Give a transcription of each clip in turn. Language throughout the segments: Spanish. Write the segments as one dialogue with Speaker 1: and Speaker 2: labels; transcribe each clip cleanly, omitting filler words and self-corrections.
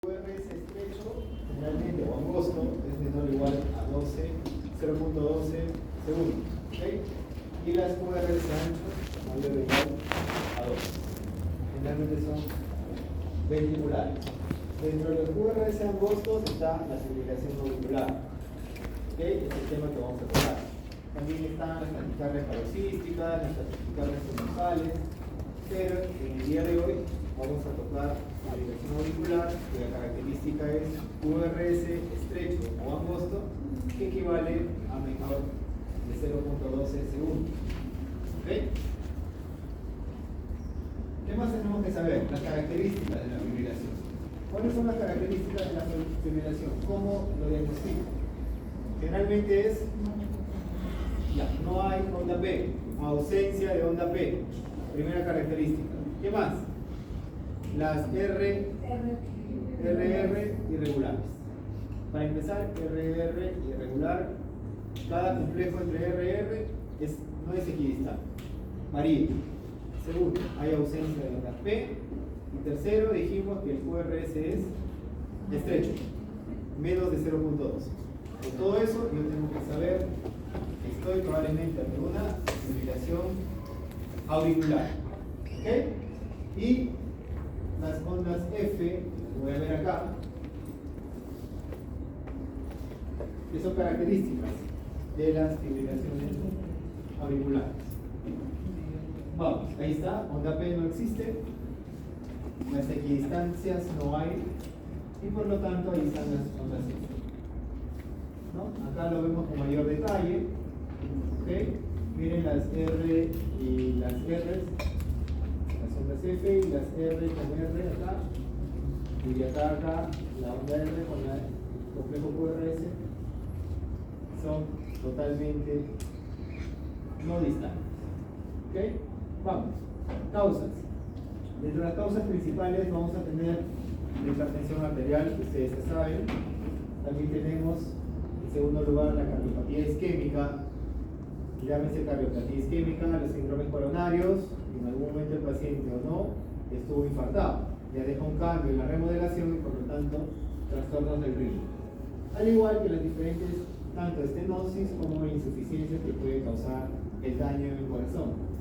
Speaker 1: QRS estrecho, generalmente o angosto, es menor o igual a 0.12 segundos. ¿Okay? Y las QRS anchos, mayor o igual a 2. Generalmente son ventriculares. Dentro de los QRS angostos está la fibrilación auricular. ¿Okay? Es el tema que vamos a tocar. También están las taquicardias paroxísticas, las taquicardias sinusales, pero en el día de hoy vamos a tocar la fibrilación auricular, cuya característica es QRS estrecho o angosto, que equivale a menor de 0.12 segundos. ¿Okay? ¿Qué más tenemos que saber? Las características de la fibrilación. ¿Cuáles son las características de la fibrilación? ¿Cómo lo diagnostico? Generalmente es, no hay onda P, ausencia de onda P. Primera característica. ¿Qué más? Las RR irregulares. Para empezar, RR irregular, cada complejo entre RR no es equidistante, varía. Segundo, hay ausencia de onda P. Y tercero, dijimos que el QRS es estrecho, menos de 0.2. Por todo eso, yo tengo que saber que estoy probablemente ante una fibrilación auricular. ¿Ok? Y las ondas F, voy a ver acá, que son características de las fibrilaciones auriculares. Vamos, ahí está, onda P no existe, las equidistancias no hay, y por lo tanto ahí están las ondas F. ¿No? Acá lo vemos con mayor detalle. ¿Okay? Miren las R y las R's, las ondas F y las R con R acá, y acá la onda R con el complejo QRS son totalmente no distantes. ¿Okay? Vamos, causas. Dentro de las causas principales vamos a tener la hipertensión arterial, que ustedes ya saben. También tenemos en segundo lugar la cardiopatía isquémica, llámese cardiopatía isquémica, los síndromes coronarios, en algún momento el paciente o no estuvo infartado, ya deja un cambio en la remodelación y por lo tanto trastornos del ritmo. Al igual que las diferentes tanto estenosis como insuficiencias que puede causar el daño en el corazón.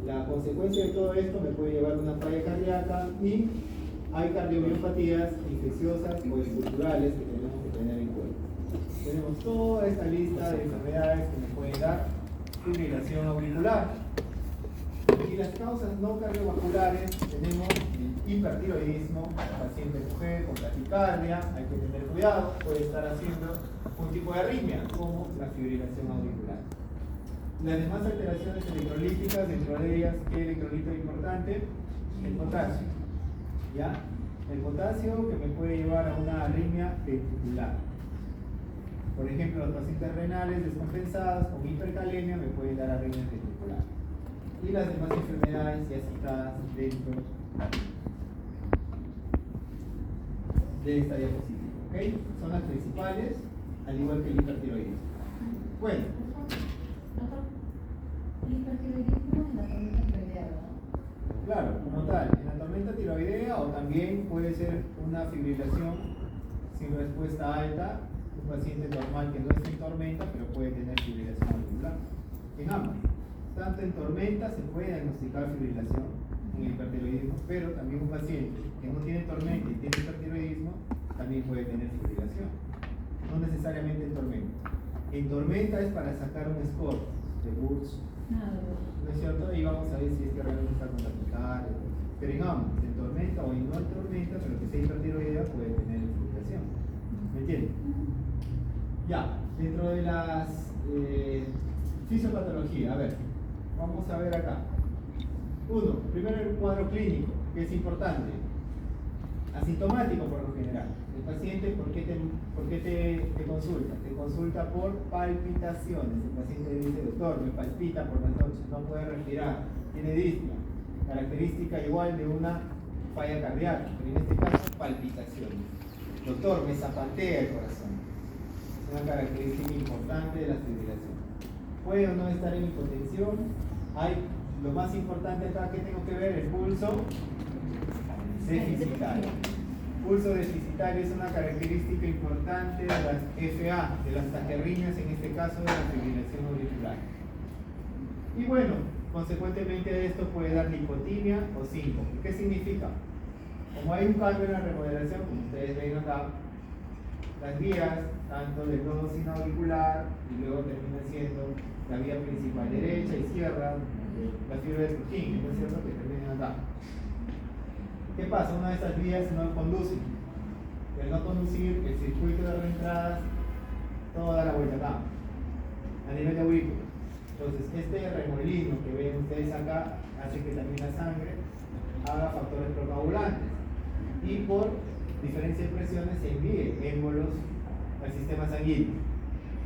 Speaker 1: La consecuencia de todo esto me puede llevar a una falla cardíaca y hay cardiomiopatías infecciosas o estructurales que tenemos que tener en cuenta. Tenemos toda esta lista de enfermedades que nos pueden dar fibrilación auricular. Y las causas no cardiovasculares tenemos el hipertiroidismo, paciente mujer con taquicardia, hay que tener cuidado, puede estar haciendo un tipo de arritmia como la fibrilación auricular. Las demás alteraciones electrolíticas, dentro de ellas, ¿qué electrolito es importante? El potasio. ¿Ya? El potasio que me puede llevar a una arritmia ventricular. Por ejemplo, los pacientes renales descompensados con hipercalemia me pueden dar arritmia ventricular. Y las demás enfermedades ya citadas dentro de esta diapositiva. ¿Okay? Son las principales, al igual que el hipertiroidismo. Bueno.
Speaker 2: El hipertiroidismo en la tormenta tiroidea, ¿verdad?
Speaker 1: Claro, como tal, en la tormenta tiroidea o también puede ser una fibrilación sin respuesta alta, un paciente normal que no está en tormenta, pero puede tener fibrilación auricular. En ambas, tanto en tormenta se puede diagnosticar fibrilación en hipertiroidismo, pero también un paciente que no tiene tormenta y tiene hipertiroidismo también puede tener fibrilación. No necesariamente en tormenta. En tormenta es para sacar un score de Wurtz, ¿no es cierto? Y vamos a ver si es que realmente está con taquicardia. Pero en ambos, en tormenta o en no en tormenta, pero que sea hipertiroidea puede tener fibrilación. ¿Me entienden? Ya, dentro de las fisiopatología, a ver, vamos a ver acá. Uno, primero el cuadro clínico, que es importante. Asintomático por lo general. El paciente, ¿por qué te consulta? Te consulta por palpitaciones. El paciente dice, doctor, me palpita por las noches, no puede respirar, tiene disnea. Característica igual de una falla cardíaca, pero en este caso palpitaciones. Doctor, me zapatea el corazón. Es una característica importante de la fibrilación. Puede o no estar en hipotensión. Hay lo más importante acá que tengo que ver, el pulso deficitario. Pulso deficitario es una característica importante de las FA, de las taquirriñas, en este caso de la fibrilación auricular. Y bueno, consecuentemente de esto puede dar lipotimia o síncope. ¿Qué significa? Como hay un cambio en la remodelación, como ustedes ven acá, las vías, tanto del nodo sinoauricular y luego termina siendo la vía principal derecha, izquierda, la fibra de Purkinje, ¿no es cierto? Que terminan acá. ¿Qué pasa? Una de estas vías no conduce. Y al no conducir, el circuito de reentradas, todo da la vuelta acá, a nivel de aurícula. Entonces, este remolino que ven ustedes acá hace que también la sangre haga factores procoagulantes y por diferencia de presiones se envíe émbolos al sistema sanguíneo.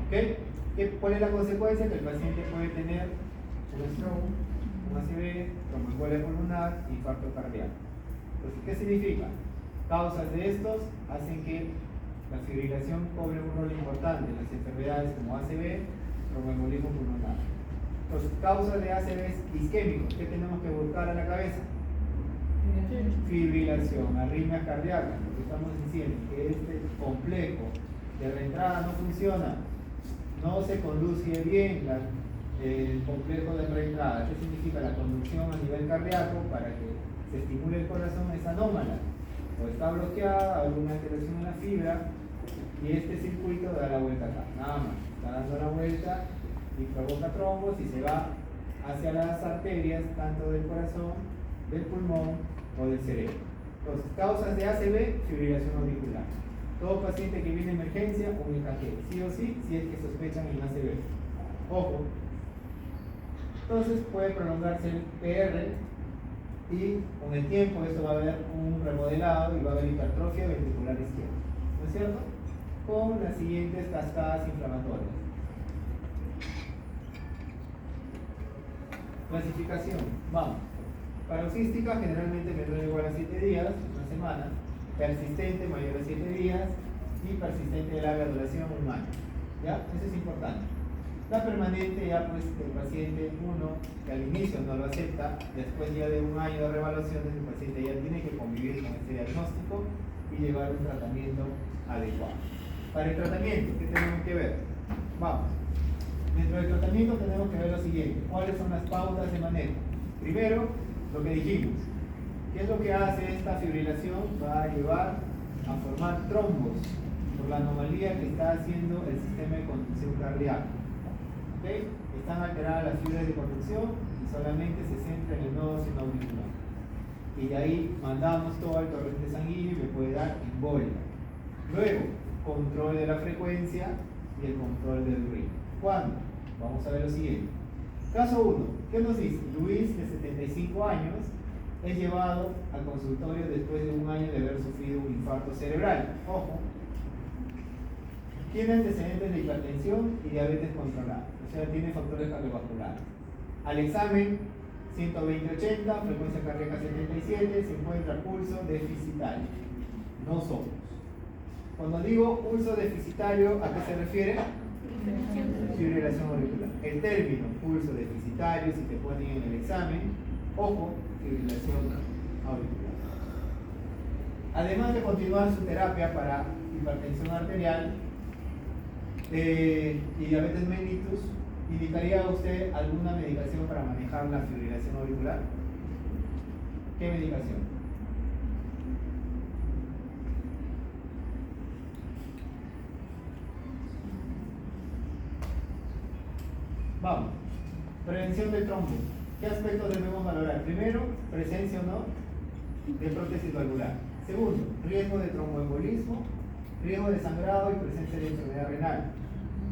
Speaker 1: ¿Ok? ¿Cuál es la consecuencia? Que el paciente puede tener un stroke, un ACV, tromboembolia pulmonar, infarto cardíaco. Entonces, ¿qué significa? Causas de estos hacen que la fibrilación cobre un rol importante en las enfermedades como ACV, tromboembolismo pulmonar. Entonces, causas de ACVs isquémicos, ¿qué tenemos que buscar a la cabeza? Fibrilación, arritmias cardíacas, lo que estamos diciendo, que este complejo de reentrada no funciona, no se conduce bien el complejo de reentrada. ¿Qué significa? La conducción a nivel cardíaco para que se estimule el corazón es anómala, o está bloqueada, alguna alteración en la fibra, y este circuito da la vuelta acá, nada más, está dando la vuelta y provoca trombos y se va hacia las arterias, tanto del corazón, del pulmón o del cerebro. Entonces, causas de ACV, fibrilación auricular. Todo paciente que viene a emergencia, un EKG, sí o sí, si es que sospechan en ACV. Ojo. Entonces puede prolongarse el PR y con el tiempo esto va a haber un remodelado y va a haber hipertrofia ventricular izquierda, ¿no es cierto? Con las siguientes cascadas inflamatorias. Clasificación, vamos. Paroxística, generalmente menor o igual a 7 días, una semana. Persistente, mayor a 7 días. Y persistente de larga duración, un año. ¿Ya? Eso es importante. La permanente, ya pues el paciente, uno, que al inicio no lo acepta, después ya de un año de reevaluaciones, el paciente ya tiene que convivir con este diagnóstico y llevar un tratamiento adecuado. Para el tratamiento, ¿qué tenemos que ver? Vamos. Dentro del tratamiento tenemos que ver lo siguiente. ¿Cuáles son las pautas de manejo? Primero, lo que dijimos. ¿Qué es lo que hace esta fibrilación? Va a llevar a formar trombos por la anomalía que está haciendo el sistema de conducción cardíaca. ¿Okay? Están alteradas las fibras de conducción y solamente se centra en el nodo sinoauricular. Y de ahí mandamos todo al torrente sanguíneo y me puede dar embolia. Luego, control de la frecuencia y el control del ruido. ¿Cuándo? Vamos a ver lo siguiente. Caso 1. ¿Qué nos dice? Luis, de 75 años, es llevado al consultorio después de un año de haber sufrido un infarto cerebral. Ojo. Tiene antecedentes de hipertensión y diabetes controlada. O sea, tiene factores cardiovasculares. Al examen, 120/80, frecuencia cardíaca 77, se encuentra pulso deficitario. No somos. Cuando digo pulso deficitario, ¿a qué se refiere? Fibrilación auricular. El término pulso deficitario, si te ponen en el examen, ojo, fibrilación auricular. Además de continuar su terapia para hipertensión arterial y diabetes mellitus, ¿indicaría a usted alguna medicación para manejar la fibrilación auricular? ¿Qué medicación? Vamos. Prevención de trombo. ¿Qué aspectos debemos valorar? Primero, presencia o no de prótesis valvular. Segundo, riesgo de tromboembolismo, riesgo de sangrado y presencia de enfermedad renal.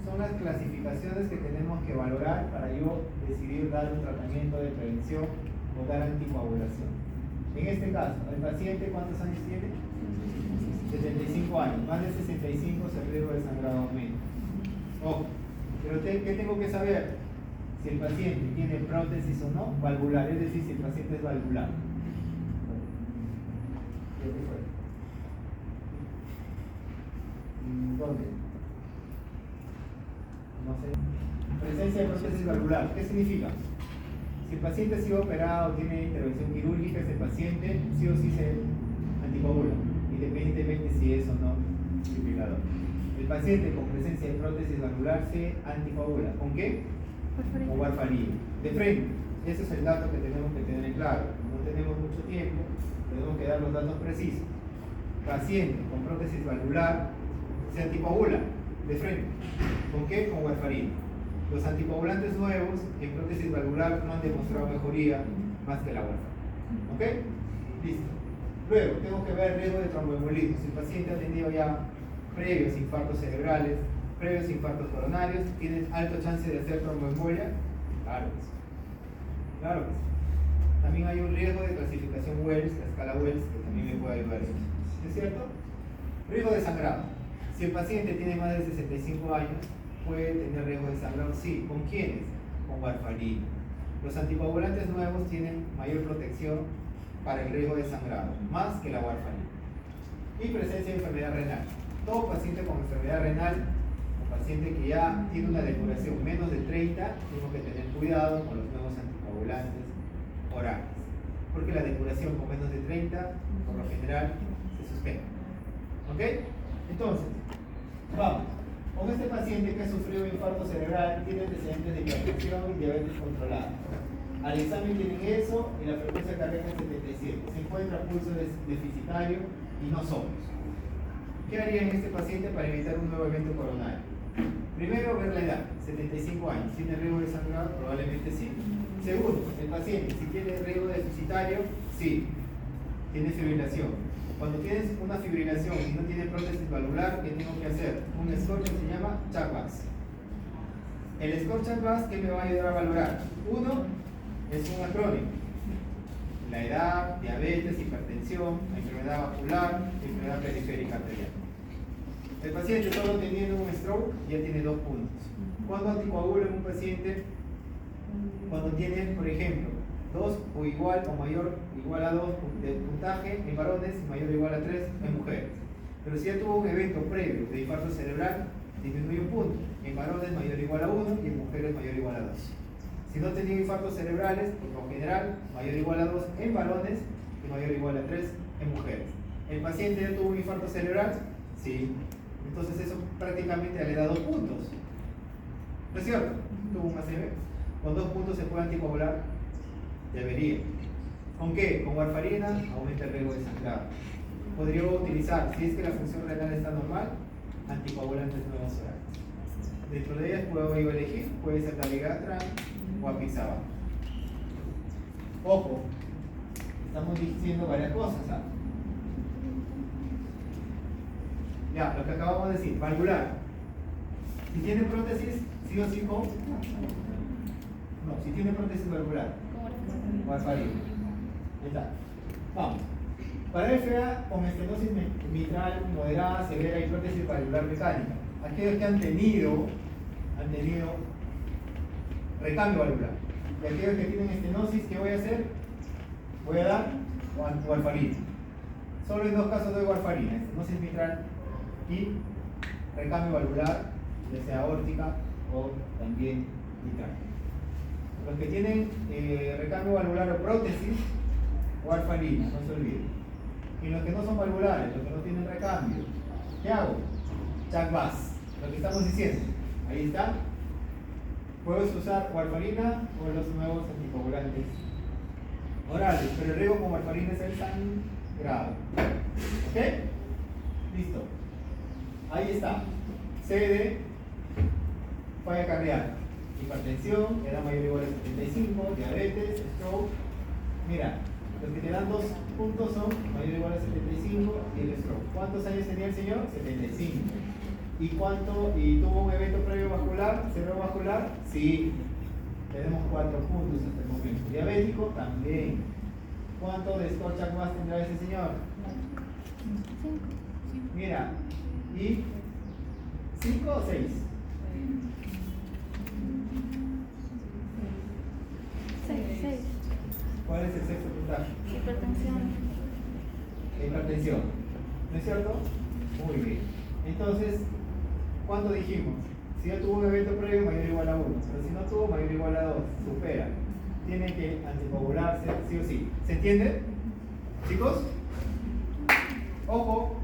Speaker 1: Son las clasificaciones que tenemos que valorar para yo decidir dar un tratamiento de prevención o dar anticoagulación. En este caso, ¿el paciente cuántos años tiene? 75 años. Más de 65 el riesgo de sangrado aumenta. Ojo, pero ¿qué tengo que saber? Si el paciente tiene prótesis o no valvular, es decir, si el paciente es valvular. ¿Qué fue? ¿Dónde? No sé. Presencia de prótesis valvular. ¿Qué significa? Si el paciente ha sido operado o tiene intervención quirúrgica, ese paciente sí o sí se anticoagula. independientemente si es o no fibrilador. El paciente con presencia de prótesis valvular se anticoagula. ¿Con qué? Con warfarina. De frente. Ese es el dato que tenemos que tener en claro. No tenemos mucho tiempo, tenemos que dar los datos precisos. Paciente con prótesis valvular se anticoagula. De frente. ¿Con qué? Con warfarina. Los anticoagulantes nuevos en prótesis valvular no han demostrado mejoría más que la warfarina. ¿Ok? Listo. Luego, tengo que ver el riesgo de tromboembolismo. Si el paciente ha tenido ya previos infartos cerebrales, previos infartos coronarios, ¿tienen alto chance de hacer tromboembolia? Claro que sí. Claro que sí. También hay un riesgo de clasificación Wells, la escala Wells, que también me puede ayudar en eso. ¿Es cierto? Riesgo de sangrado. Si el paciente tiene más de 65 años, puede tener riesgo de sangrado. Sí. ¿Con quiénes? Con warfarina. Los anticoagulantes nuevos tienen mayor protección para el riesgo de sangrado, más que la warfarina. Y presencia de enfermedad renal. Todo paciente con enfermedad renal, o paciente que ya tiene una depuración menos de 30, tengo que tener cuidado con los nuevos anticoagulantes orales, porque la depuración con menos de 30, por lo general, se suspende. ¿Ok? Entonces, vamos. Con este paciente que ha sufrido un infarto cerebral, tiene antecedentes de hipertensión y diabetes controlada. Al examen tienen eso y la frecuencia cardíaca es 77. Se encuentra pulso deficitario y no somos. ¿Qué haría en este paciente para evitar un nuevo evento coronario? Primero, ver la edad, 75 años. ¿Tiene riesgo de sangrado? Probablemente sí. Segundo, el paciente, si tiene riesgo deficitario, sí. Tiene fibrilación. Cuando tienes una fibrilación y no tiene prótesis valvular, ¿qué tengo que hacer? Un score que se llama CHA2-VASc. El score CHA2-VASc, ¿qué me va a ayudar a valorar? Uno, es un acrónimo. La edad, diabetes, hipertensión, enfermedad vascular, enfermedad periférica arterial. El paciente solo teniendo un stroke ya tiene 2 puntos. ¿Cuándo anticoagula en un paciente? Cuando tiene, por ejemplo, 2 o igual o mayor igual a 2 de puntaje en varones y mayor o igual a 3 en mujeres. Pero si ya tuvo un evento previo de infarto cerebral, disminuye un punto. En varones mayor o igual a 1 y en mujeres mayor o igual a 2. Si no tenía infartos cerebrales, por lo general, mayor o igual a 2 en varones y mayor o igual a 3 en mujeres. ¿El paciente ya tuvo un infarto cerebral? Sí. Entonces eso prácticamente le da 2 puntos. ¿No es cierto? Tuvo un ACV. Con 2 puntos se puede anticoagular. Debería. ¿Con qué? Con warfarina aumenta el riesgo de sangrado. Podría utilizar, si es que la función renal está normal, anticoagulantes nuevos orales. Dentro de ellas puedo elegir, puede ser dabigatran o apixaban. Ojo, estamos diciendo varias cosas. ¿Ah? Ya, lo que acabamos de decir, valvular. Si tiene prótesis, sí o sí con. No, si tiene prótesis valvular. Warfarina. Ahí está. Vamos. Para FA con estenosis mitral moderada, severa y prótesis valvular mecánica. Aquellos que han tenido recambio valvular. Y aquellos que tienen estenosis, ¿qué voy a hacer? Voy a dar warfarina. Solo en 2 casos doy warfarina, estenosis mitral y recambio valvular, ya sea aórtica o también mitral. Los que tienen recambio valvular o prótesis, warfarina, no se olviden. Y los que no son valvulares, los que no tienen recambio, ¿qué hago? CHA2-VASc, lo que estamos diciendo. Ahí está. Puedes usar warfarina o los nuevos anticoagulantes orales, pero el riesgo con warfarina es el sangrado. ¿Ok? Listo. Ahí está. CD, falla cardíaca, hipertensión, edad mayor o igual a 75, diabetes, stroke. Mira, los que te dan 2 puntos son mayor o igual a 75 y el stroke. ¿Cuántos años tenía el señor? 75. ¿Y tuvo un evento previo vascular, cerebrovascular? Sí. Tenemos 4 puntos hasta el momento. Diabético también. ¿Cuánto de score CHA2-VASc tendrá ese señor?
Speaker 2: 5.
Speaker 1: Mira, ¿y 5 o 6?
Speaker 2: 6.
Speaker 1: ¿Cuál es el sexto puntaje?
Speaker 2: Hipertensión.
Speaker 1: Hipertensión. ¿No es cierto? Muy bien. Entonces, ¿cuánto dijimos? Si ya tuvo un evento previo, mayor o igual a 1. Pero si no tuvo, mayor o igual a 2. Supera. Tiene que anticoagularse, sí o sí. ¿Se entiende? ¿Chicos? Ojo,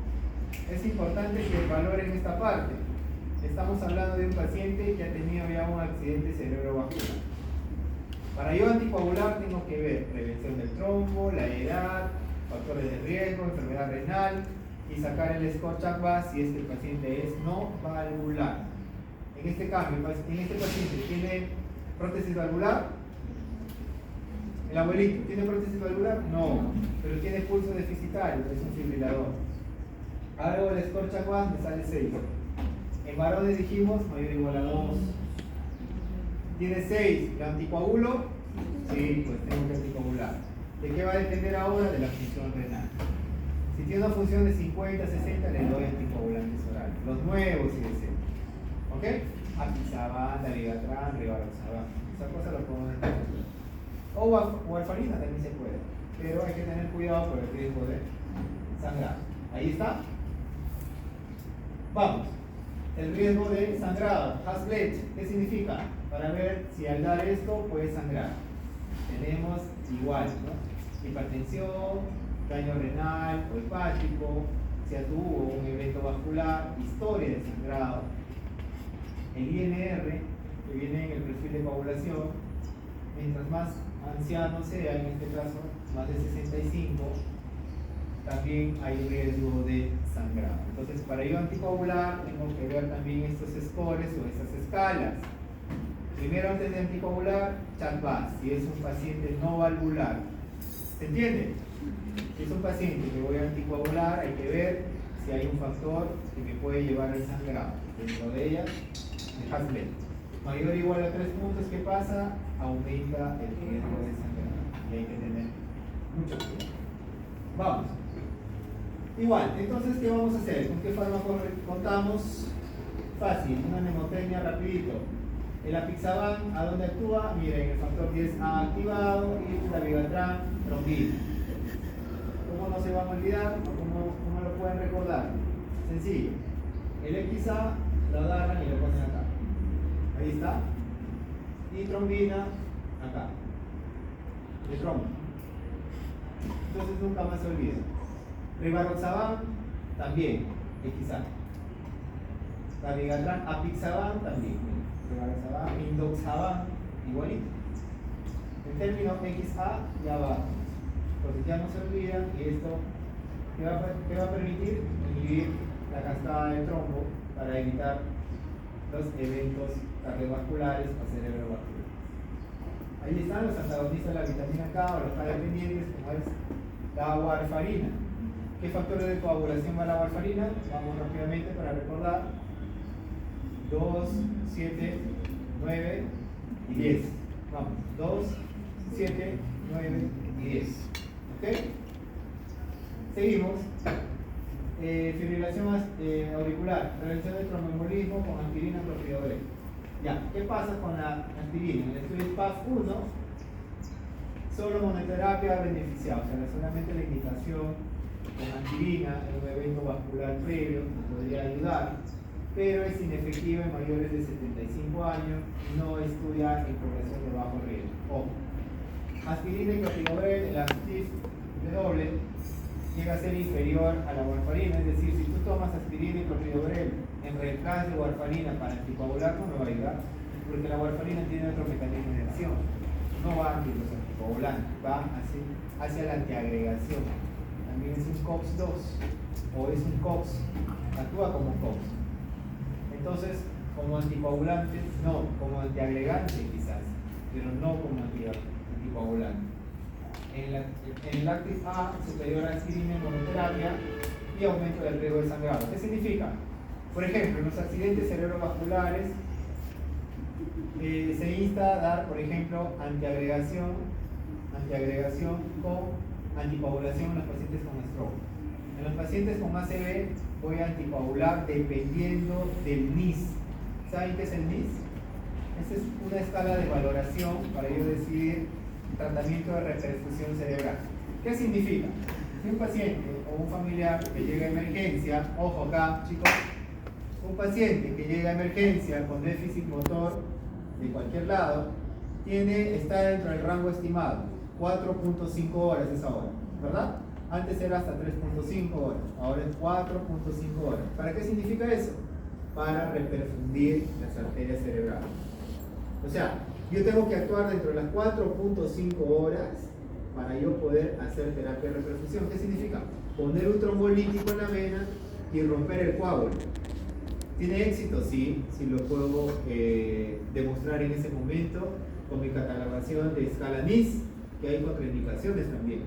Speaker 1: es importante que valoren esta parte. Estamos hablando de un paciente que ha tenido ya un accidente cerebrovascular. Para yo anticoagular tengo que ver prevención del trombo, la edad, factores de riesgo, enfermedad renal y sacar el score CHA2-VAS si es que el paciente es no valvular. En este caso, en este paciente tiene prótesis valvular. ¿El abuelito tiene prótesis valvular? No, pero tiene pulso deficitario, es un fibrilador. Hago el score CHA2-VAS, me sale 6. En varones dijimos mayor o igual a 2. ¿Tiene 6? ¿Lo anticoagulo? Sí, pues tengo que anticoagular. ¿De qué va a depender ahora? De la función renal. Si tiene una función de 50, 60, le doy anticoagulantes orales. Los nuevos, si deseo. ¿Ok? Apixaban, dabigatran, rivaroxaban. Esa cosa lo podemos entender. O warfarina también se puede. Pero hay que tener cuidado por el riesgo de sangrar. Ahí está. Vamos. El riesgo de sangrado. Haslet, ¿qué significa? Para ver si al dar esto puede sangrar. Tenemos igual, ¿no? Hipertensión, daño renal o hepático, si tuvo un evento vascular, historia de sangrado, el INR, que viene en el perfil de coagulación, mientras más anciano sea, en este caso más de 65, también hay riesgo de sangrado. Entonces, para yo anticoagular, tengo que ver también estos scores o estas escalas. Primero, antes de anticoagular, CHA2-VAS, si es un paciente no valvular. ¿Se entiende? Si es un paciente que voy a anticoagular, hay que ver si hay un factor que me puede llevar al sangrado. Dentro de ellas, el Haslet. Mayor o igual a 3 puntos, ¿qué pasa? Aumenta el riesgo de sangrado. Y hay que tener mucho cuidado. Vamos. Igual, entonces, ¿qué vamos a hacer? ¿Con qué fármaco contamos? Fácil, una mnemotecnia rapidito. El apixaban, ¿a dónde actúa? Miren, el factor 10A activado y la dabigatran, trombina. ¿Cómo no se van a olvidar? ¿Cómo lo pueden recordar? Sencillo. El XA lo agarran y lo ponen acá. Ahí está. Y trombina acá. De trombo. Entonces nunca más se olviden. Rivaroxaban también, XA. Dabigatran, apixaban también. Rivaroxaban, indoxaban, igualito. El término XA ya va. Entonces ya no se olvidan y esto ¿qué va a permitir? Inhibir la cascada del trombo para evitar los eventos cardiovasculares o cerebrovasculares. Ahí están los antagonistas de la vitamina K o los K dependientes, como es la warfarina. ¿Qué factores de coagulación va la warfarina? Vamos rápidamente para recordar. 2, 7, 9 y 10. Vamos, 2, 7, 9 y 10. ¿Ok? Seguimos. Fibrilación auricular, prevención del tromboembolismo con aspirina clopidogrel. Ya, ¿qué pasa con la aspirina? En el estudio PAF-1, solo monoterapia beneficiada, o sea, solamente la indicación con aspirina en un evento vascular previo podría ayudar, pero es inefectiva en mayores de 75 años y no estudia en población de bajo riesgo. Ojo. Aspirina y clopidogrel, el actif W, llega a ser inferior a la warfarina, es decir, si tú tomas aspirina y clopidogrel en reemplazo de warfarina para anticoagular, no me va a ayudar, porque la warfarina tiene otro mecanismo de acción, no va hacia los anticoagulantes, va hacia la antiagregación. También es un COX-2 o es un COX, actúa como COX. Entonces, como anticoagulante, no, como antiagregante quizás, pero no como anticoagulante. En el Active A superior a aspirina en monoterapia y aumento del riesgo de sangrado. ¿Qué significa? Por ejemplo, en los accidentes cerebrovasculares se insta a dar, por ejemplo, antiagregación con anticoagulación en los pacientes con stroke. En los pacientes con ACV voy a anticoagular dependiendo del NIS. ¿Saben qué es el NIS? Esa es una escala de valoración para yo decidir tratamiento de reperfusión cerebral. ¿Qué significa? Si un paciente o un familiar que llega a emergencia, ojo acá chicos, un paciente que llega a emergencia con déficit motor de cualquier lado, está dentro del rango estimado, 4.5 horas esa hora, ¿verdad? Antes era hasta 3.5 horas, ahora es 4.5 horas. ¿Para qué significa eso? Para reperfundir las arterias cerebrales. O sea, yo tengo que actuar dentro de las 4.5 horas para yo poder hacer terapia de reperfusión. ¿Qué significa? Poner un trombolítico en la vena y romper el coágulo. ¿Tiene éxito? Sí, sí lo puedo demostrar en ese momento con mi catalogación de escala NIS, que hay contraindicaciones también.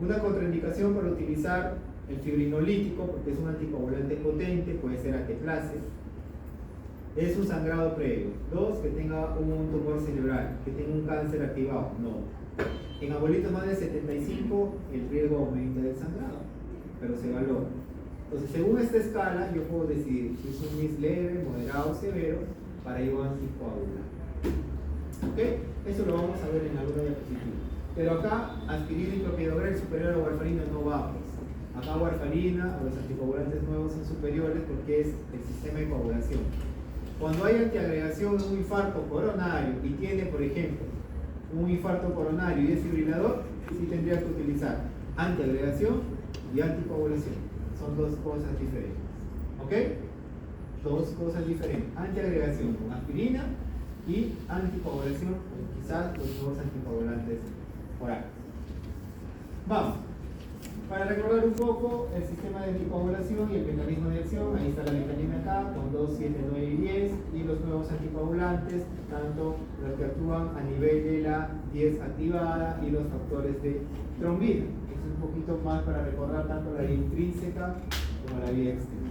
Speaker 1: Una contraindicación para utilizar el fibrinolítico, porque es un anticoagulante potente, puede ser anteplase, es un sangrado previo. 2, que tenga un tumor cerebral, que tenga un cáncer activado. No. En abuelitos más de 75 el riesgo aumenta del sangrado, pero se valora. Entonces, según esta escala, yo puedo decidir si es un NIS leve, moderado o severo para yo anticoagular. ¿Ok? Eso lo vamos a ver en alguna diapositiva. Pero acá, aspirina y clopidogrel superior a warfarina no va, pues. Acá warfarina o los anticoagulantes nuevos son superiores porque es el sistema de coagulación. Cuando hay antiagregación de un infarto coronario y tiene, por ejemplo, un infarto coronario y es fibrilador, sí tendría que utilizar antiagregación y anticoagulación. Son dos cosas diferentes. ¿Ok? Dos cosas diferentes. Antiagregación con aspirina y anticoagulación con quizás los nuevos anticoagulantes orales. Vamos. Para recordar un poco el sistema de anticoagulación y el mecanismo de acción, ahí está la vitamina K con 2, 7, 9 y 10 y los nuevos anticoagulantes, tanto los que actúan a nivel de la 10 activada y los factores de trombina. Es un poquito más para recordar tanto la vía intrínseca como la vía extrínseca.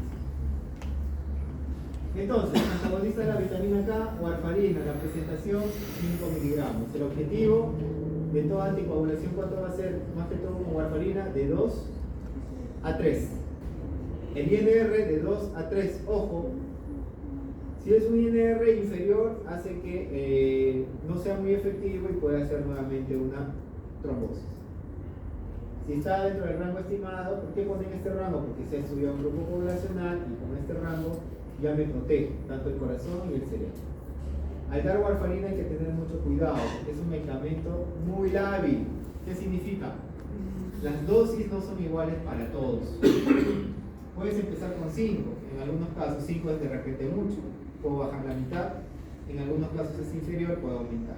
Speaker 1: Entonces, antagonista de la vitamina K, warfarina, la presentación 5 miligramos. El objetivo de toda anticoagulación, ¿cuánto va a ser? Más que todo con warfarina, de 2 a 3. El INR de 2 a 3, ojo, si es un INR inferior, hace que no sea muy efectivo y puede hacer nuevamente una trombosis. Si está dentro del rango estimado, ¿por qué ponen este rango? Porque se ha estudiado un grupo poblacional y con este rango ya me protege tanto el corazón y el cerebro. Al dar warfarina hay que tener mucho cuidado, porque es un medicamento muy lábil. ¿Qué significa? Las dosis no son iguales para todos. Puedes empezar con 5, en algunos casos 5 es de repente mucho, puedo bajar la mitad, en algunos casos es inferior, puedo aumentar.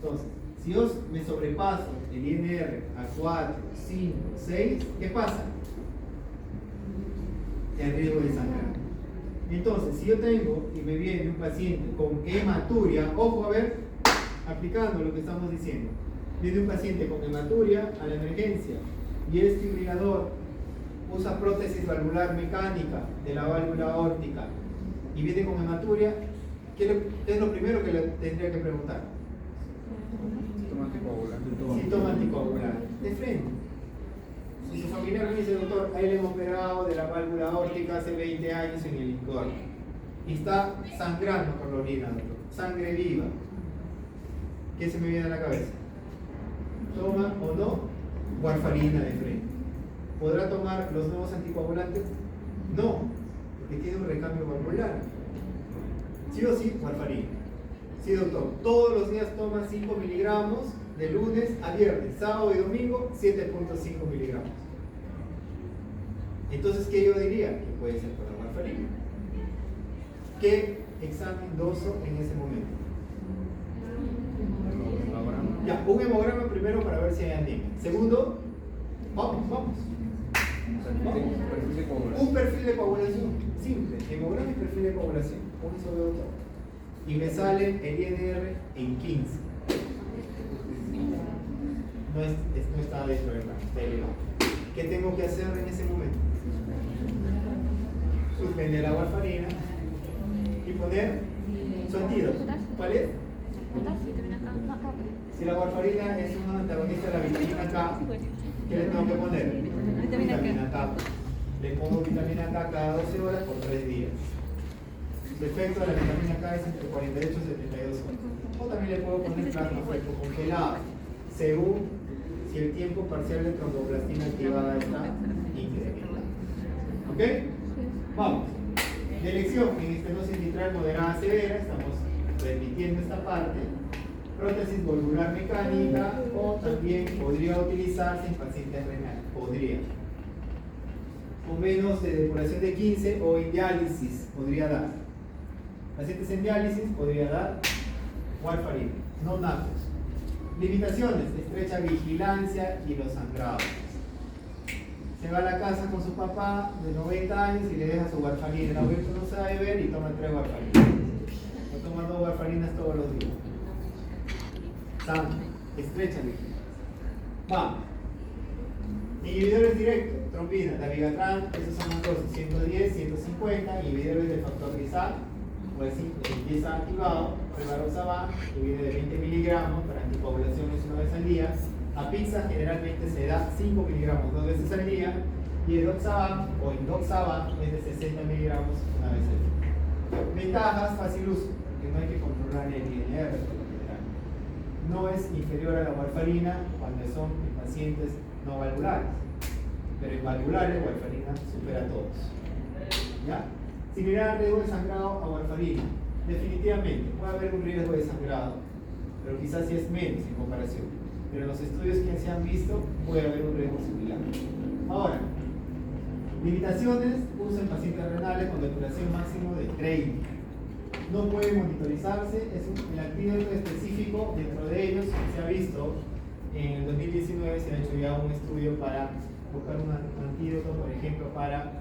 Speaker 1: Entonces, si yo me sobrepaso el INR a 4, 5, 6, ¿qué pasa? El riesgo de sangrar. Entonces, si yo tengo y me viene un paciente con hematuria, ojo a ver, aplicando lo que estamos diciendo, viene un paciente con hematuria a la emergencia y es fibrilador, usa prótesis valvular mecánica de la válvula aórtica y viene con hematuria, ¿qué es lo primero que le tendría que preguntar? Si toma anticoagulante. De frente. Si su familiar me dice, doctor, a él le hemos operado de la válvula aórtica hace 20 años en el licor y está sangrando por la orina, doctor, sangre viva, ¿qué se me viene a la cabeza? ¿Toma o no warfarina de frente? ¿Podrá tomar los nuevos anticoagulantes? No, porque tiene un recambio valvular. Sí o sí, warfarina. Sí, doctor, todos los días toma 5 miligramos de lunes a viernes, sábado y domingo, 7.5 miligramos. Entonces, ¿qué yo diría? Que puede ser por la warfarina. ¿Qué examen doso en ese momento? Ya, un hemograma primero para ver si hay anemia. Segundo, vamos. Un perfil de coagulación, simple, hemograma y perfil de coagulación. Con eso veo todo. Y me sale el INR en 15. No está dentro del rango. ¿Qué tengo que hacer en ese momento? Suspender la warfarina y poner su antídoto. ¿Cuál es? Si la warfarina es un antagonista de la vitamina K, ¿qué le tengo que poner? Vitamina K. Le pongo vitamina K cada 12 horas por 3 días. El efecto de la vitamina K es entre 48 y 72 horas. O también le puedo poner plasma fresco congelado, según si el tiempo parcial de tromboplastina activada está increíble. ¿Ok? Vamos. De elección en estenosis mitral moderada severa, estamos repitiendo esta parte. prótesis valvular mecánica o también podría utilizarse en pacientes renales. Podría. Con menos de depuración de 15 o en diálisis podría dar. Pacientes en diálisis podría dar warfarina, no NACOS. Limitaciones: estrecha vigilancia y los sangrados. Se va a la casa con su papá de 90 años y le deja su warfarina. El abuelo no sabe ver y toma 3 warfarinas. No toma 2 warfarinas todos los días. Sangre, estrecha vigilancia. Vamos. Inhibidores directos, trombina, dabigatran, esos son las cosas, 110, 150, inhibidores del factor Xa, pues sí, el Xa activado, rivaroxaban, que viene de 20 miligramos para anticoagulaciones una vez al día. A pizza generalmente se da 5 miligramos 2 veces al día, y el doxaban o indoxaban es de 60 miligramos una vez al día. Ventajas: fácil uso, que no hay que controlar el INR por lo general. No es inferior a la warfarina cuando son en pacientes no valvulares, pero en valvulares warfarina supera a todos. ¿Ya? Similar al riesgo de sangrado a warfarina. Definitivamente puede haber un riesgo de sangrado, pero quizás sí es menos en comparación. Pero en los estudios que se han visto puede haber un riesgo similar. Ahora, limitaciones: uso en pacientes renales con depuración máximo de 30. No puede monitorizarse, es el antídoto específico. Dentro de ellos se ha visto, en el 2019 se ha hecho ya un estudio para buscar un antídoto, por ejemplo, para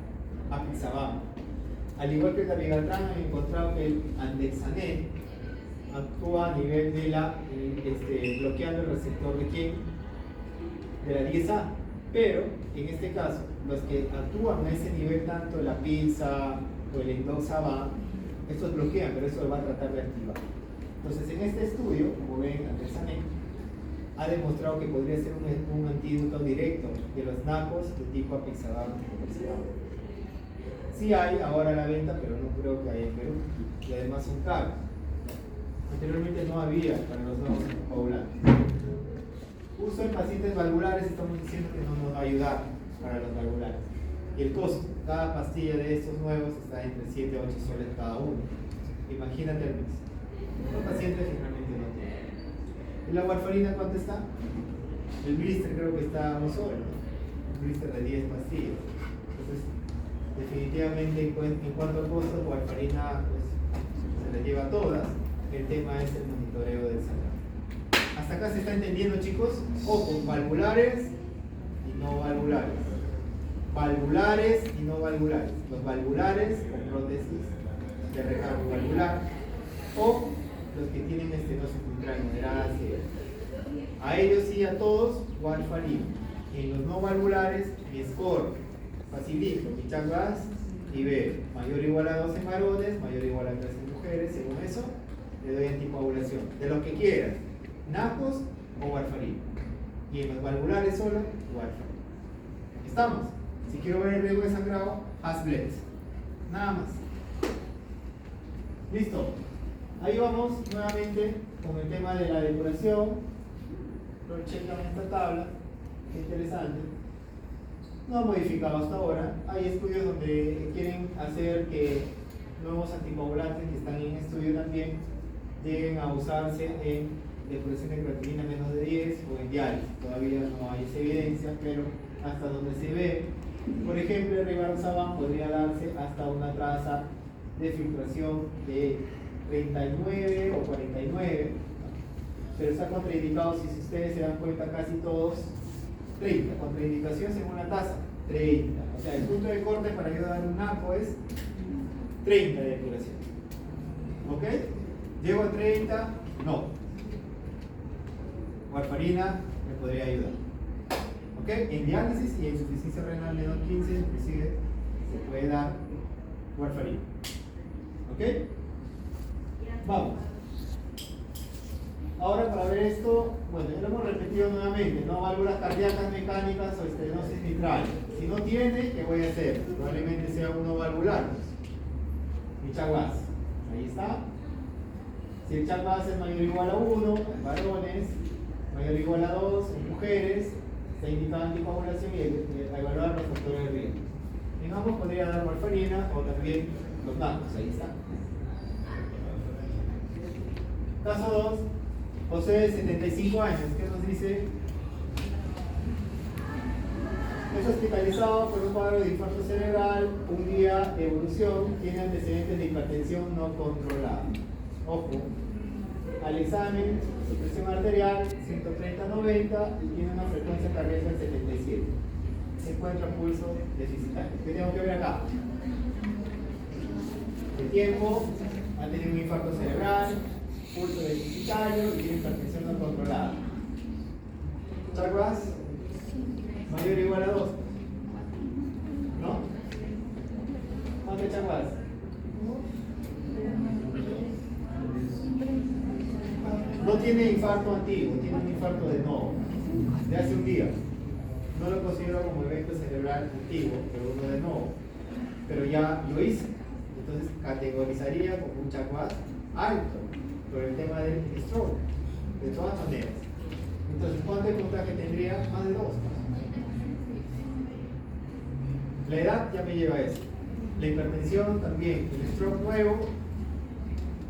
Speaker 1: apixaban. Al igual que el dabigatran, han encontrado que el andexanet actúa a nivel de la, bloqueando el receptor de quién, de la 10A, pero en este caso, los que actúan a ese nivel, tanto la pizza o el endoxaban, estos bloquean, pero eso lo va a tratar de activar. Entonces, en este estudio, como ven, andexanet ha demostrado que podría ser un antídoto directo de los NACOS de tipo apixaban. Sí hay ahora a la venta, pero no creo que haya en Perú, y además son caros. Anteriormente no había para los nuevos anticoagulantes. Uso en pacientes valvulares: estamos diciendo que no nos va a ayudar para los valvulares. Y el costo: cada pastilla de estos nuevos está entre 7 a 8 soles cada uno. Imagínate el mes. Los pacientes generalmente no tienen. ¿Y la warfarina cuánto está? El blister creo que está a un sol, ¿no? Un blister de 10 pastillas. Entonces, definitivamente en cuanto a costos, warfarina pues, se la lleva todas. El tema es el monitoreo del sangrado. ¿Hasta acá se está entendiendo, chicos? Ojo, valvulares y no valvulares. Valvulares y no valvulares. Los valvulares con prótesis de recargo valvular o los que tienen estenosis mitral moderada severa. A ellos sí, a todos, warfarina. En los no valvulares, mi score facilito, mi changas y B, mayor o igual a 2 en varones, mayor o igual a 3 en mujeres. Según eso, le doy anticoagulación. De lo que quieras, NACOS o warfarina. Y en los valvulares solo, warfarina. ¿Estamos? Si quiero ver el riesgo de sangrado, Hasbled. Nada más. ¿Listo? Ahí vamos nuevamente con el tema de la depuración. Lo checan en esta tabla. Qué interesante. No ha modificado hasta ahora. Hay estudios donde quieren hacer que nuevos anticoagulantes que están en estudio también lleguen a usarse en depuración de creatinina menos de 10 o en diálisis. Todavía no hay esa evidencia, pero hasta donde se ve, por ejemplo, el rivaroxaban podría darse hasta una tasa de filtración de 39 o 49, pero está contraindicado, si ustedes se dan cuenta, casi todos 30, contraindicación según la tasa, 30. O sea, el punto de corte para yo dar un NACO es 30 de depuración. ¿Ok? ¿Llego a 30? No. Warfarina me podría ayudar. ¿Ok? En diálisis y en insuficiencia renal menor 15, inclusive, se puede dar warfarina. ¿Ok? Vamos. Ahora, para ver esto, bueno, ya lo hemos repetido nuevamente, ¿no? Válvulas cardíacas mecánicas o estenosis mitral. Si no tiene, ¿qué voy a hacer? Probablemente sea uno valvular. Mi chaguas. Ahí está. Si el chaguas es mayor o igual a 1, en varones, mayor o igual a 2, en mujeres, está indicada anticoagulación y a evaluar los factores de riesgo. En ambos podría dar warfarina o también los NACOS. Ahí está. Caso 2. posee 75 años. ¿Qué nos dice? Es hospitalizado por un cuadro de infarto cerebral, un día de evolución, tiene antecedentes de hipertensión no controlada. Ojo, al examen, su presión arterial 130/90 y tiene una frecuencia cardíaca de 77. Se encuentra pulso deficitario. ¿Qué tengo que ver acá? El tiempo, ha tenido un infarto cerebral, pulso deficitario y tiene hipertensión no controlada. ¿Chaguas? Mayor o igual a 2. ¿No? ¿Cuánto chaguas? No tiene infarto antiguo, tiene un infarto de nuevo, de hace un día. No lo considero como evento cerebral antiguo, pero uno de nuevo. Pero ya lo hice. Entonces categorizaría como un chaguas alto por el tema del stroke, de todas maneras. Entonces, ¿cuánto de puntaje tendría? Más de 2. La edad ya me lleva a eso. La hipertensión también. El stroke nuevo.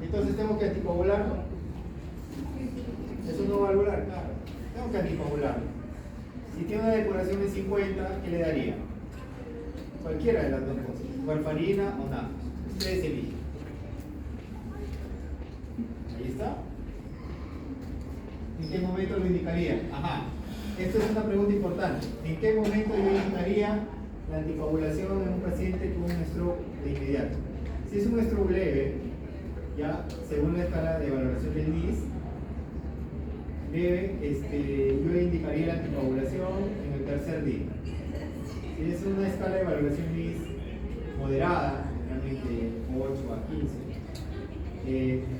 Speaker 1: Entonces tengo que anticoagularlo. ¿Es un no valvular? Claro. Tengo que anticoagularlo. Si tiene una depuración de 50, ¿qué le daría? Cualquiera de las dos cosas. Warfarina o nada. Ustedes eligen. Ahí está. ¿En qué momento lo indicaría? Ajá. Esto es una pregunta importante. ¿En qué momento yo indicaría la anticoagulación en un paciente con un stroke de inmediato? Si es un stroke leve, ya según la escala de valoración del NIS, yo le indicaría la anticoagulación en el tercer día. Si es una escala de valoración NIS moderada, realmente 8 a 15,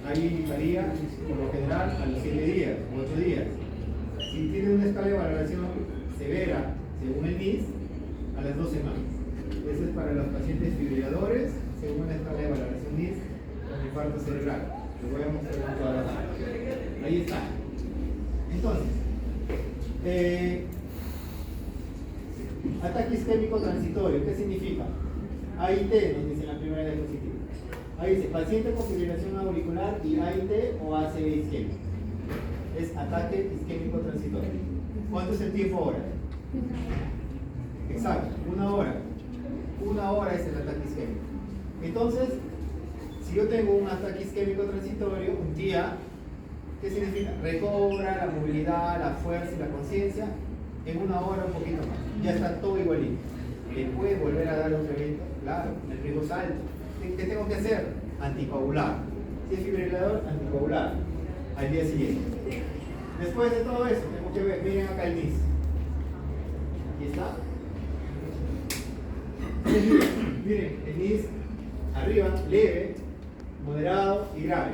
Speaker 1: ahí indicaría por lo general a los 7 días o 8 días. Si tiene una escala de valoración severa, según el NIS, a las 2 semanas. Eso es para los pacientes fibriladores, según la escala de valoración NIS, con infarto cerebral. Lo voy a mostrar con todas las manos. Ahí está. Entonces, ataque isquémico transitorio, ¿qué significa? AIT, nos dice en la primera diapositiva. Ahí dice, paciente con fibrilación auricular y AIT o ACV isquémico. Es ataque isquémico transitorio. ¿Cuánto es el tiempo ahora? Exacto, 1 hora. 1 hora es el ataque isquémico. Entonces, si yo tengo un ataque isquémico transitorio, un día, ¿qué significa? Recobra la movilidad, la fuerza y la conciencia en 1 hora, un poquito más. Ya está todo igualito. ¿Le puede volver a dar otro evento? Claro, el riesgo es alto. ¿Qué tengo que hacer? Anticoagular. Si es fibrilador, anticoagular al día siguiente. Después de todo eso, tengo que ver, miren acá el NIS. Aquí está. Miren, el NIS arriba, leve, moderado y grave.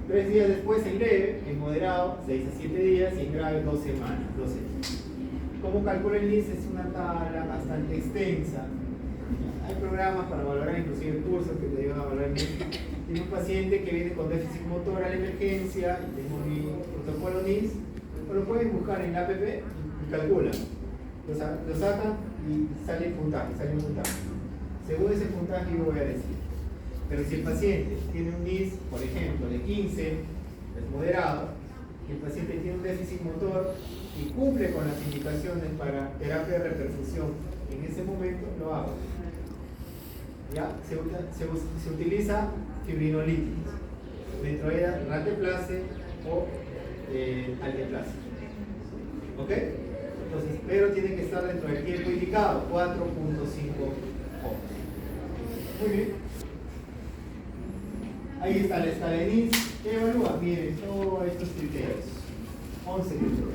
Speaker 1: 3 días después en leve, en moderado 6 a 7 días y en grave 2 semanas, 12. Como calcula el NIS es una tabla bastante extensa. Hay programas para valorar, inclusive cursos que te ayudan a valorar el NIS. Tiene un paciente que viene con déficit motor a la emergencia y tengo mi protocolo NIS, o lo pueden buscar en la app y calculan. Lo sacan y sale el puntaje, sale un puntaje. Según ese puntaje yo voy a decir. Pero si el paciente tiene un NIS, por ejemplo, de 15, es moderado, y el paciente tiene un déficit motor y cumple con las indicaciones para terapia de reperfusión, en ese momento lo hago. ¿Ya? Se utiliza fibrinolíticos, dentro de ella ranteplase o alteplase. ¿Ok? Entonces, pero tiene que estar dentro del tiempo indicado, 4.5 horas. Muy bien. Ahí está la escala de NIS. ¿Qué evalúa? Miren, todos estos criterios. 11 criterios.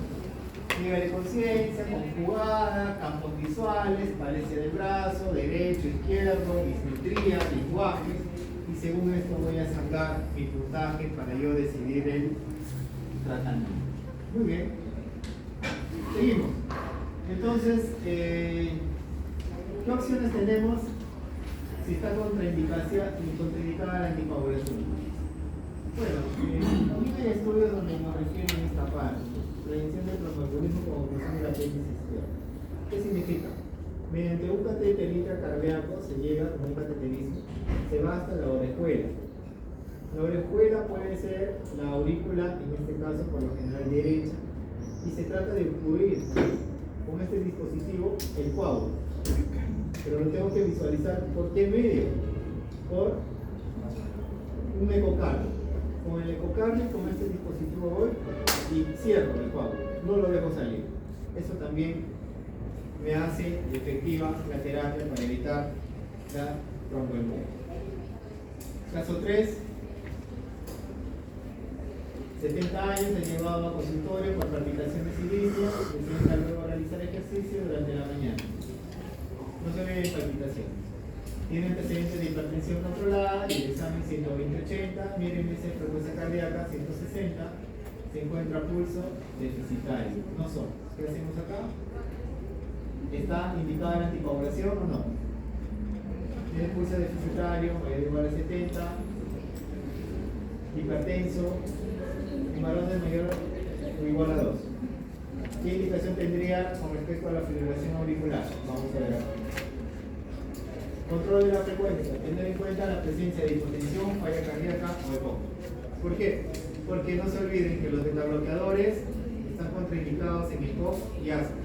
Speaker 1: Nivel de conciencia, conjugada, campos visuales, valencia del brazo, derecho, izquierdo, dismetría, lenguaje. Y según esto voy a sacar mi puntaje para yo decidir el tratamiento. Muy bien. Seguimos. Entonces, ¿qué opciones tenemos si está contraindicada la anticoagulación? Bueno, también hay estudios donde nos refieren esta parte. Prevención del tromboembolismo como oclusión de la apéndice izquierda. ¿Qué significa? Mediante un catéter intracardíaco se llega, como un cateterismo, se va hasta la orejuela. La orejuela puede ser la aurícula, en este caso por lo general derecha, y se trata de cubrir con este dispositivo el coágulo. Pero lo tengo que visualizar por qué medio, por un ecocardio. Con el ecocardio, con este dispositivo voy y cierro el coágulo, no lo dejo salir. Eso también me hace efectiva la terapia para evitar la tromboembolia. Caso 3. 70 años se llevaba a consultorio por palpitaciones y disnea, necesita luego realizar ejercicio durante la mañana. No se ven palpitaciones. Tiene antecedentes de hipertensión controlada y el examen 120-80, miren esa frecuencia cardíaca 160, se encuentra pulso deficitario. No son. ¿Qué hacemos acá? ¿Está indicada la anticoagulación o no? Tiene pulso deficitario mayor o igual a 70, hipertenso, en varones mayor o igual a 2. ¿Qué indicación tendría con respecto a la fibrilación auricular? Vamos a ver acá. Control de la frecuencia. Tener en cuenta la presencia de hipotensión, falla cardíaca o EPOC. ¿Por qué? Porque no se olviden que los betabloqueadores están contraindicados en EPOC y asma.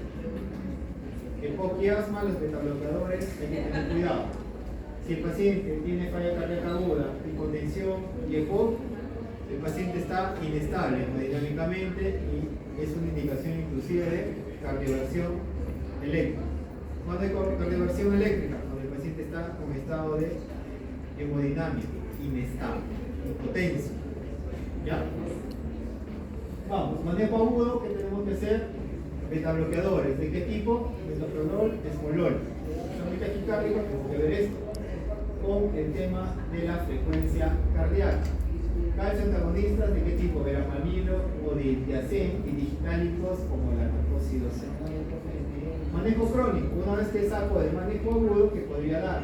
Speaker 1: EPOC y asma, los betabloqueadores, hay que tener cuidado. Si el paciente tiene falla cardíaca aguda, hipotensión y EPOC, el paciente está inestable hemodinámicamente y es una indicación inclusive de cardioversión eléctrica. ¿Cuándo hay cardioversión eléctrica? Cuando el paciente está con estado de hemodinámica, inestable, hipotenso. ¿Ya? Vamos, manejo agudo, ¿qué tenemos que hacer? Betabloqueadores. ¿De qué tipo? Metoprolol, esmolol. Son muy taquicárdicos, tenemos que ver esto con el tema de la frecuencia cardíaca. Calcio antagonistas, ¿de qué tipo? Verapamilo o diltiazem, y digitálicos como la narcósidos. Manejo crónico, una vez que saco el manejo agudo, que podría dar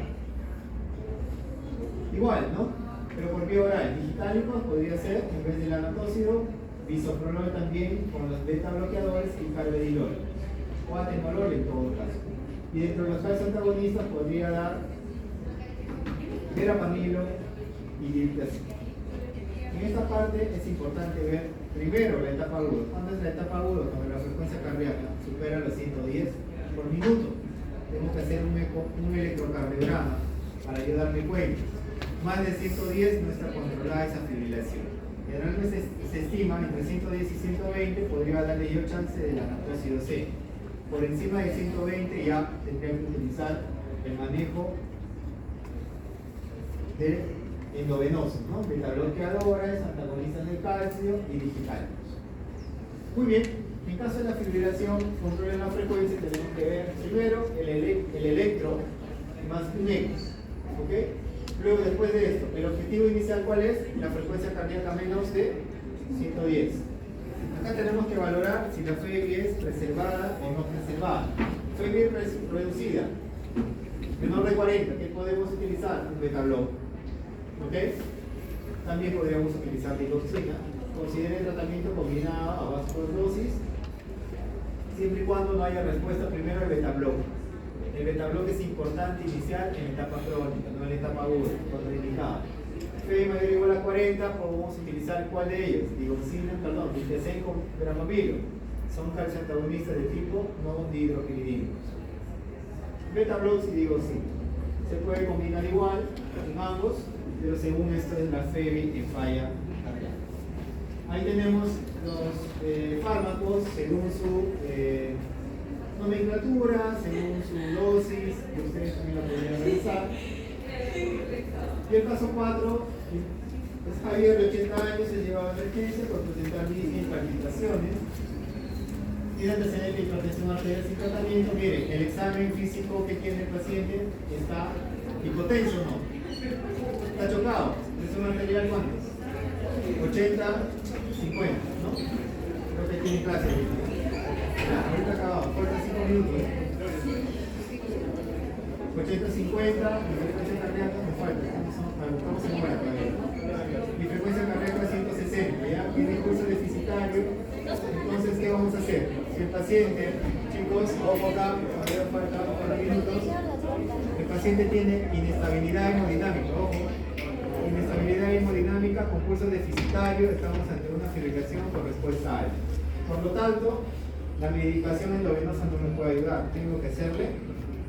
Speaker 1: igual, ¿no? Pero por vía oral, digitálicos podría ser, en vez del anacócido, bisoprolol también con los beta bloqueadores y carvedilol o atenolol en todo caso. Y dentro de los calcio antagonistas podría dar verapamilo y diltiazem. En esta parte es importante ver primero la etapa aguda. ¿Cuándo es la etapa aguda? Cuando la frecuencia cardíaca supera los 110 por minuto. Tengo que hacer un electrocardiograma para yo darme cuenta. Más de 110 no está controlada esa fibrilación. Generalmente se estima entre 110 y 120 podría darle yo chance de la narcósido C. Por encima de 120 ya tendría que utilizar el manejo de endovenosos, ¿no? Betabloqueadores, antagonistas del calcio y digitálicos. Muy bien, en caso de la fibrilación, controlen la frecuencia, tenemos que ver primero el electro más un eco, ¿ok? Luego, después de esto, el objetivo inicial, ¿cuál es? La frecuencia cardíaca menos de 110. Acá tenemos que valorar si la FEBI es preservada o no preservada. FEBI reducida, menor de 40, ¿qué podemos utilizar? Un betabloque. ¿Ok? También podríamos utilizar digoxina. Considere el tratamiento combinado a vasodrosis siempre y cuando no haya respuesta primero al betabloque. El betabloque es importante iniciar en etapa crónica, no en etapa aguda, cuando indicado. F mayor o igual a 40, podemos utilizar ¿cuál de ellos? Diltiazem con verapamilo. Son calcio antagonistas de tipo no dihidropiridínicos. Betablox y digoxina. Se puede combinar igual en ambos, pero según esto es la FEBI en falla cardíaca. Ahí tenemos los fármacos según su nomenclatura, según su dosis, que ustedes también la podrían revisar. Y el caso 4 es Javier de 80 años, se lleva a emergencia por presentar disnea y palpitaciones. Tiene antecedente de hipertensión arterial sin tratamiento. Miren, el examen físico que tiene el paciente está hipotenso, ¿no? Está chocado. ¿Presión arterial cuántos? 80, 50, ¿no? Creo que tiene clase. Ya, ahorita acabamos. Faltan 5 minutos. 80, 50, mi frecuencia cardíaca me falta. Estamos en hora todavía. Mi frecuencia cardíaca es 160, ¿ya? Tiene pulso deficitario. Entonces, ¿qué vamos a hacer? Si el paciente, chicos, ojo acá, todavía faltan 4 minutos. El paciente tiene inestabilidad hemodinámica, ojo. inestabilidad hemodinámica con pulso deficitario, estamos ante una fibrilación con respuesta alta. Por lo tanto, la medicación endovenosa no me puede ayudar, tengo que hacerle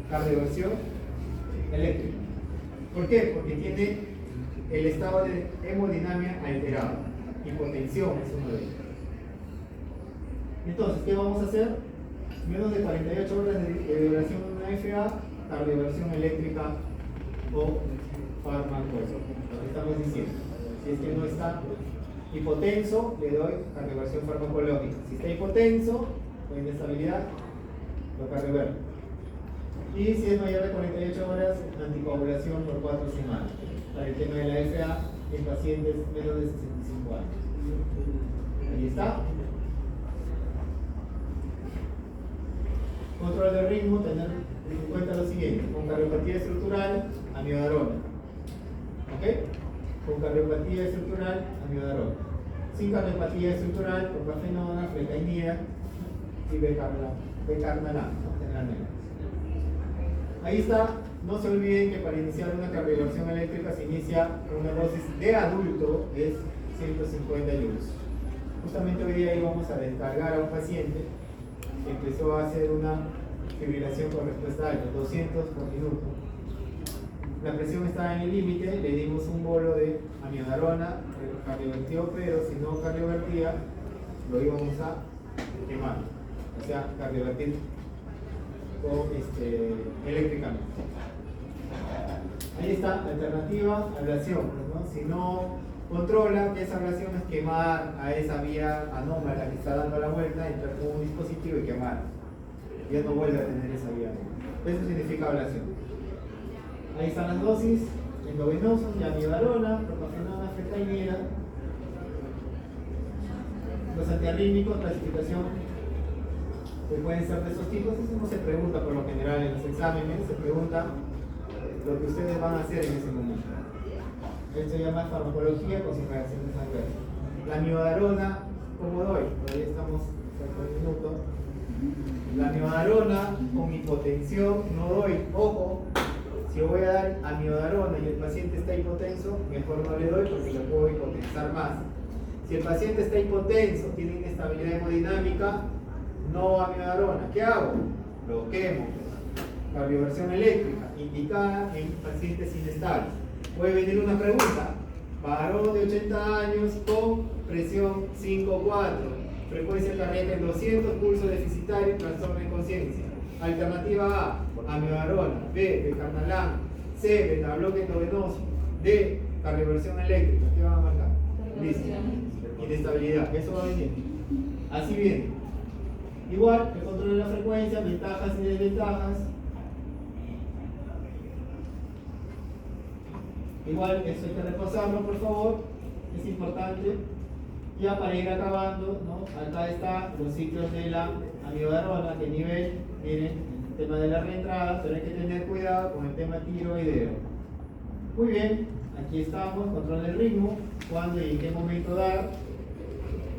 Speaker 1: cardioversión eléctrica. ¿Por qué? Porque tiene el estado de hemodinamia alterado. Hipotensión es uno de ellos. Entonces, ¿qué vamos a hacer? Menos de 48 horas de duración de una FA, cardioversión eléctrica o fármacos. Lo que estamos diciendo. Si es que no está hipotenso, le doy cardioversión farmacológica. Si está hipotenso, con inestabilidad, lo cardioverso. Y si es mayor de 48 horas, anticoagulación por 4 semanas. Para el tema de la FA en pacientes menos de 65 años. Ahí está. Control del ritmo, tener en cuenta lo siguiente: con cardiopatía estructural, amiodarona. ¿Ok? Con cardiopatía estructural, amiodarona. Sin cardiopatía estructural, propafenona, flecainida y becarnalán, generalmente. Ahí está. No se olviden que para iniciar una cardioversión eléctrica se inicia con una dosis de adulto, es 150 joules. Justamente hoy día íbamos a descargar a un paciente que empezó a hacer una fibrilación con respuesta alta, 200 por minuto. La presión estaba en el límite, le dimos un bolo de amiodarona, cardiovertió, pero si no cardiovertía, lo íbamos a quemar, o sea, cardiovertir eléctricamente. Ahí está, alternativa, ablación, ¿no? Si no controla que esa ablación es quemar a esa vía anómala que está dando la vuelta, entrar con un dispositivo y quemar. Ya no vuelve a tener esa vía anómala. Eso significa ablación. Ahí están las dosis endovenosos de amiodarona, propafenona, flecainida. Los antiarrítmicos, clasificación, que pueden ser de esos tipos. Eso no se pregunta por lo general en los exámenes, se pregunta lo que ustedes van a hacer en ese momento. Esto se llama farmacología con sin reacciones adversas. La amiodarona, ¿cómo doy? Todavía estamos en un minuto. La amiodarona con hipotensión no doy. Ojo, si yo voy a dar amiodarona y el paciente está hipotenso, mejor no le doy porque le puedo hipotensar más. Si el paciente está hipotenso, tiene inestabilidad hemodinámica, no amiodarona. ¿Qué hago? Lo quemo. Cardioversión eléctrica, indicada en pacientes inestables. Puede venir una pregunta: varón de 80 años con presión 5,4, frecuencia cardíaca en 200, pulso deficitario, trastorno de conciencia. Alternativa A, amiodarona. B, becarnalán. C, betabloque endovenoso. D, cardioversión eléctrica. ¿Qué van a marcar? Listo. Inestabilidad. Eso va a venir. Así viene. Igual, el control de la frecuencia, ventajas y desventajas. Igual, eso hay que repasarlo, por favor, es importante. Ya para ir acabando, ¿no? Acá están los ciclos de la amiodarona, que nivel, miren, el tema de la reentrada, pero hay que tener cuidado con el tema tiroideo. Muy bien, aquí estamos, control del ritmo, cuándo y en qué momento dar.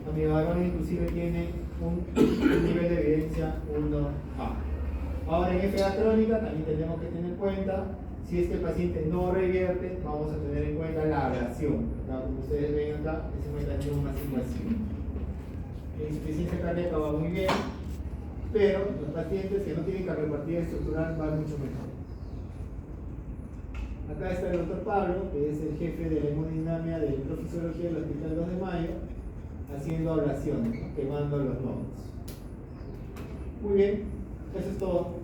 Speaker 1: Amiodarona inclusive tiene un nivel de evidencia 1A. Ahora en FA crónica también tenemos que tener en cuenta. Si es que el paciente no revierte, vamos a tener en cuenta la ablación. Como ustedes ven acá, es un mecanismo más invasivo. La insuficiencia cardíaca va muy bien, pero los pacientes que no tienen cardiopatía estructural van mucho mejor. Acá está el doctor Pablo, que es el jefe de la hemodinamia de profisiología del Hospital 2 de Mayo, haciendo ablaciones, ¿no? Quemando los nódulos. Muy bien, eso es todo.